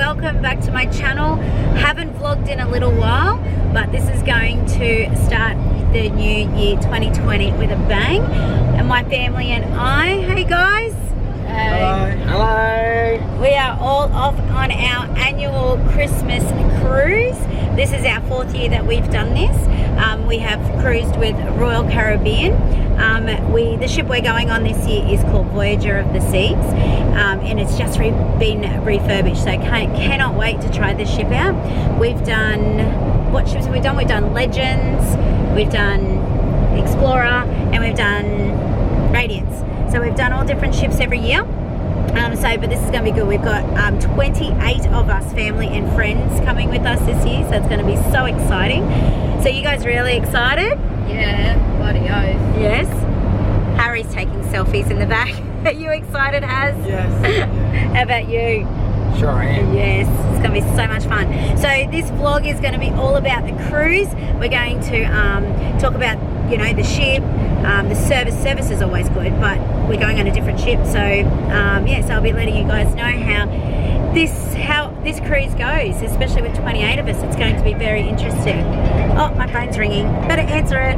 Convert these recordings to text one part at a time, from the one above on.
welcome back to my channel. Haven't vlogged in a little while, but this is going to start the new year 2020 with a bang. And my family and I, hey guys. Hello. We are all off on our annual Christmas cruise. This is our 4th year that we've done this. We have cruised with Royal Caribbean. The ship we're going on this year is called Voyager of the Seas, and it's just been refurbished, so cannot wait to try this ship out. We've done, what ships have we done? We've done Legends, we've done Explorer, and we've done Radiance. So we've done all different ships every year. But this is going to be good. We've got 28 of us, family and friends, coming with us this year, so it's going to be so exciting. So you guys really excited? Yeah, bloody oath. Yes. Harry's taking selfies in the back. Are you excited, Haz? Yes. How about you? Sure I am. Yes, it's going to be so much fun. So this vlog is going to be all about the cruise. We're going to talk about, you know, the ship. The service is always good, but we're going on a different ship. So yeah, so I'll be letting you guys know how this cruise goes, especially with 28 of us. It's going to be very interesting. Oh, my phone's ringing. Better answer it.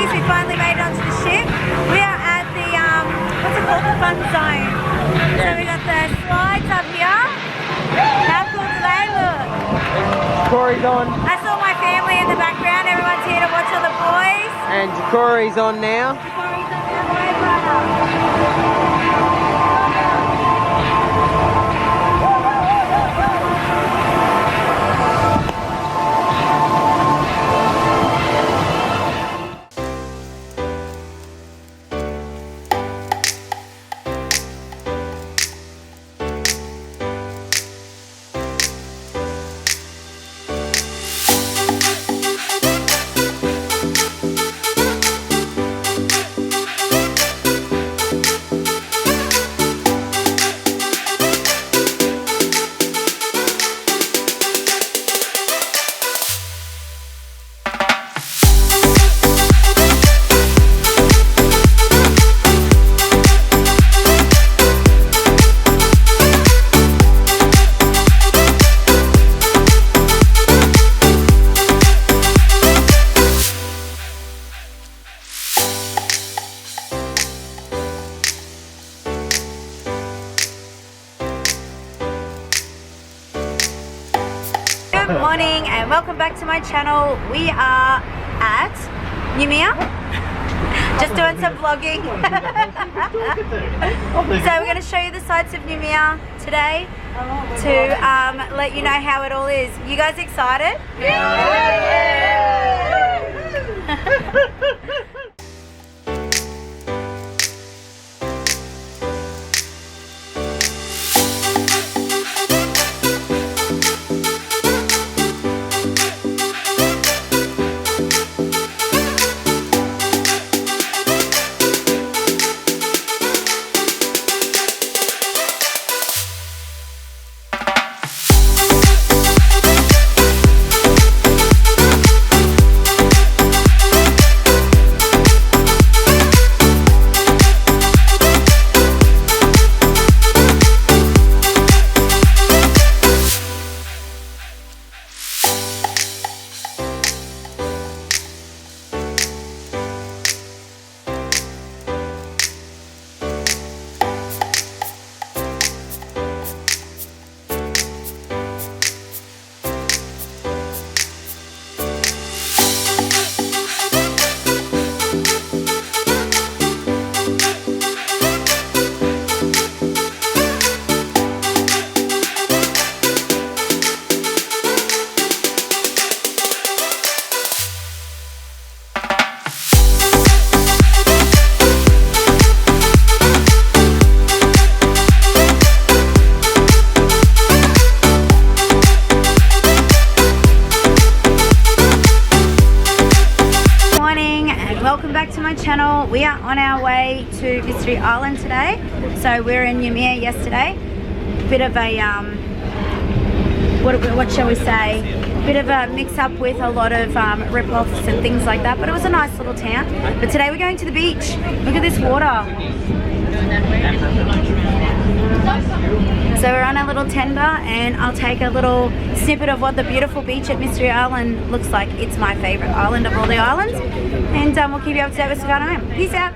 We finally made it onto the ship. We are at the, what's it called? The fun zone. Yeah. So we got the slides up here. How cool do they look? Corey's on. I saw my family in the background. Everyone's here to watch all the boys. And Corey's on now. Corey's on the Wave Rider. Good morning and welcome back to my channel. We are at Noumea, just doing some vlogging. So we're going to show you the sights of Noumea today to let you know how it all is. You guys excited? Yeah! my channel. We are on our way to Mystery Island today. So we're in Ymir yesterday. Bit of a what shall we say? Bit of a mix-up with a lot of rip-offs and things like that. But it was a nice little town. But today we're going to the beach. Look at this water. So we're on a little tender, and I'll take a little snippet of what the beautiful beach at Mystery Island looks like. It's my favourite island of all the islands, and we'll keep you up to date with what's going on. Peace out.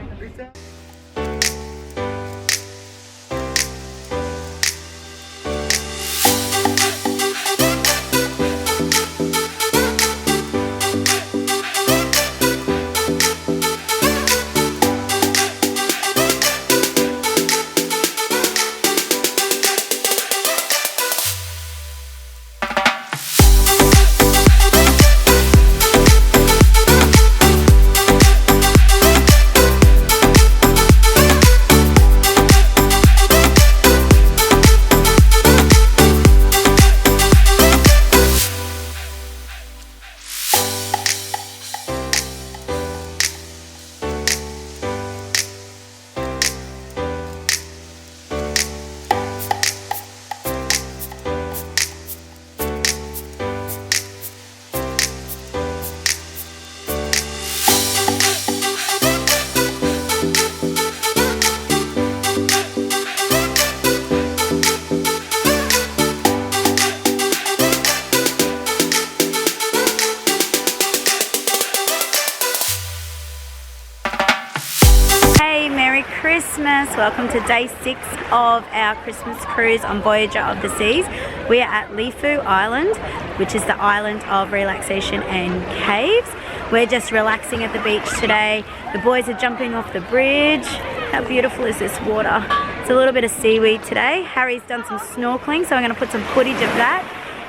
Merry Christmas! Welcome to day 6 of our Christmas cruise on Voyager of the Seas. We are at Lifu Island, which is the island of relaxation and caves. We're just relaxing at the beach today. The boys are jumping off the bridge. How beautiful is this water? It's a little bit of seaweed today. Harry's done some snorkeling, so I'm going to put some footage of that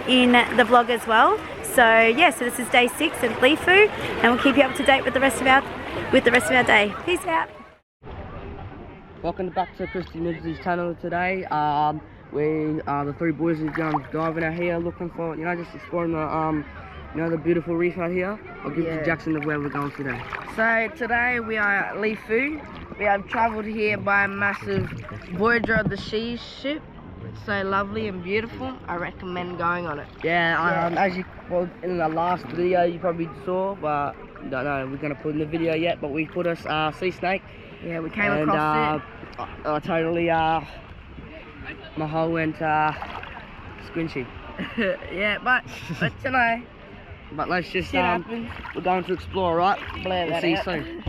in the vlog as well. So yeah, so this is day 6 at Lifu, and we'll keep you up to date with the rest of our day. Peace out. Welcome back to Christy Nibsley's channel today. The 3 boys are driving out here looking for, just exploring the, the beautiful reef out here. I'll give you Jackson of where we're going today. So today we are at Lifu. We have travelled here by a massive Voyager of the Seas ship. It's so lovely and beautiful. I recommend going on it. As in the last video you probably saw, but don't know we're gonna put in the video yet. But we put us sea snake. Yeah, we came across it. I totally my whole went squinchy. Yeah, but But let's just shit happens. We're going to explore, right? We'll see you soon.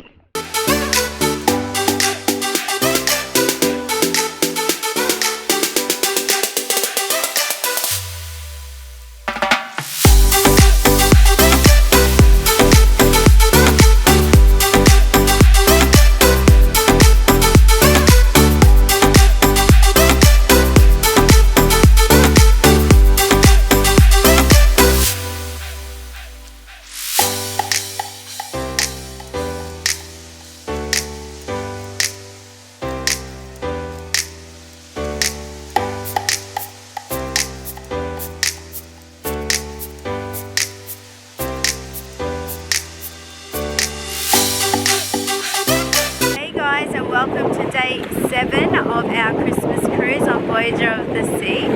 Welcome to day 7 of our Christmas cruise on Voyager of the Sea.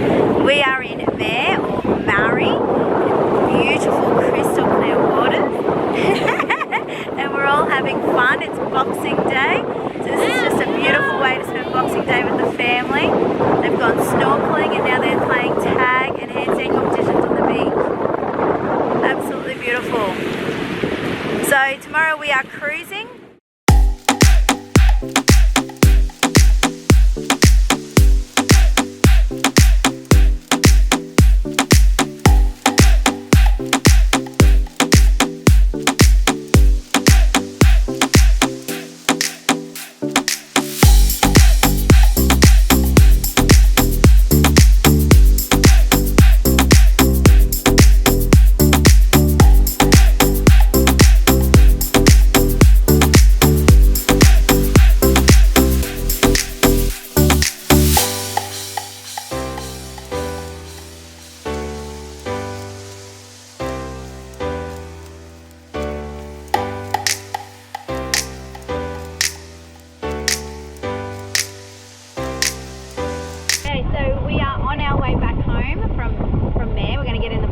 We are in Mare, or Maori, beautiful crystal clear waters. And we're all having fun. It's Boxing Day. So this is just a beautiful way to spend Boxing Day with the family. They've gone snorkeling and now they're playing tag and handstand competitions on the beach. Absolutely beautiful. So tomorrow we are cruising.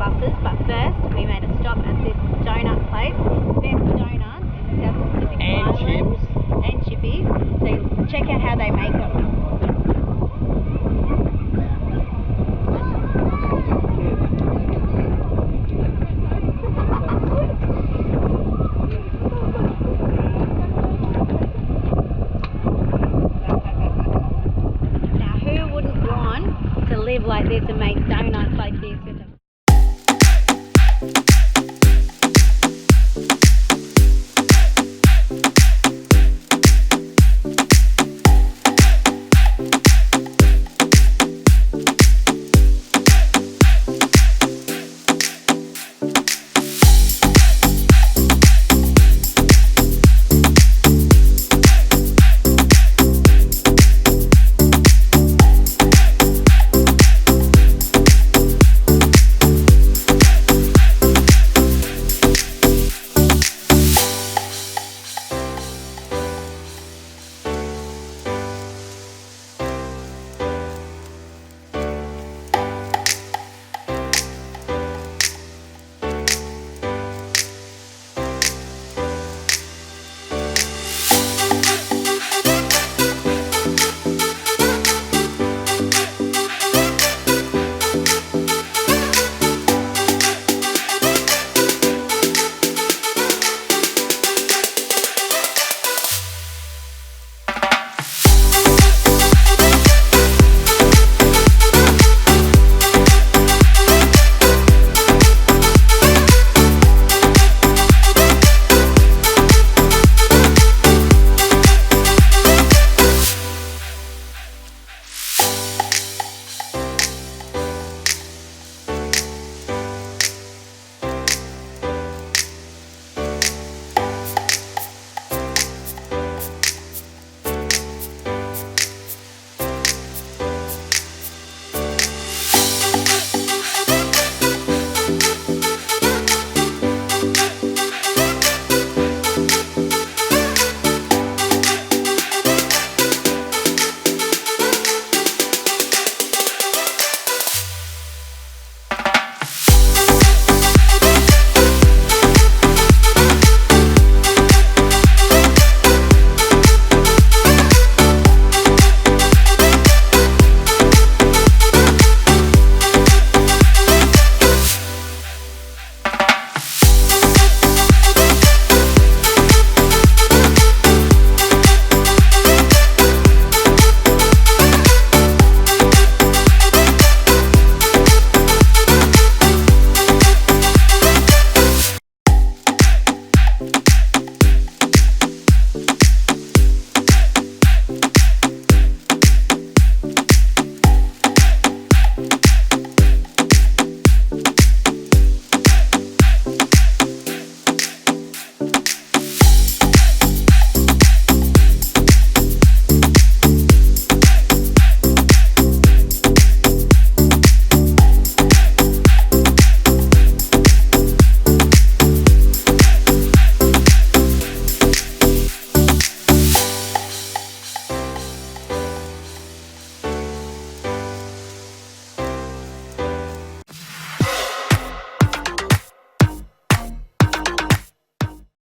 buses, but first we made a stop at this donut place, Best Donuts in the South Pacific Islands. And chippies. So check out how they make them.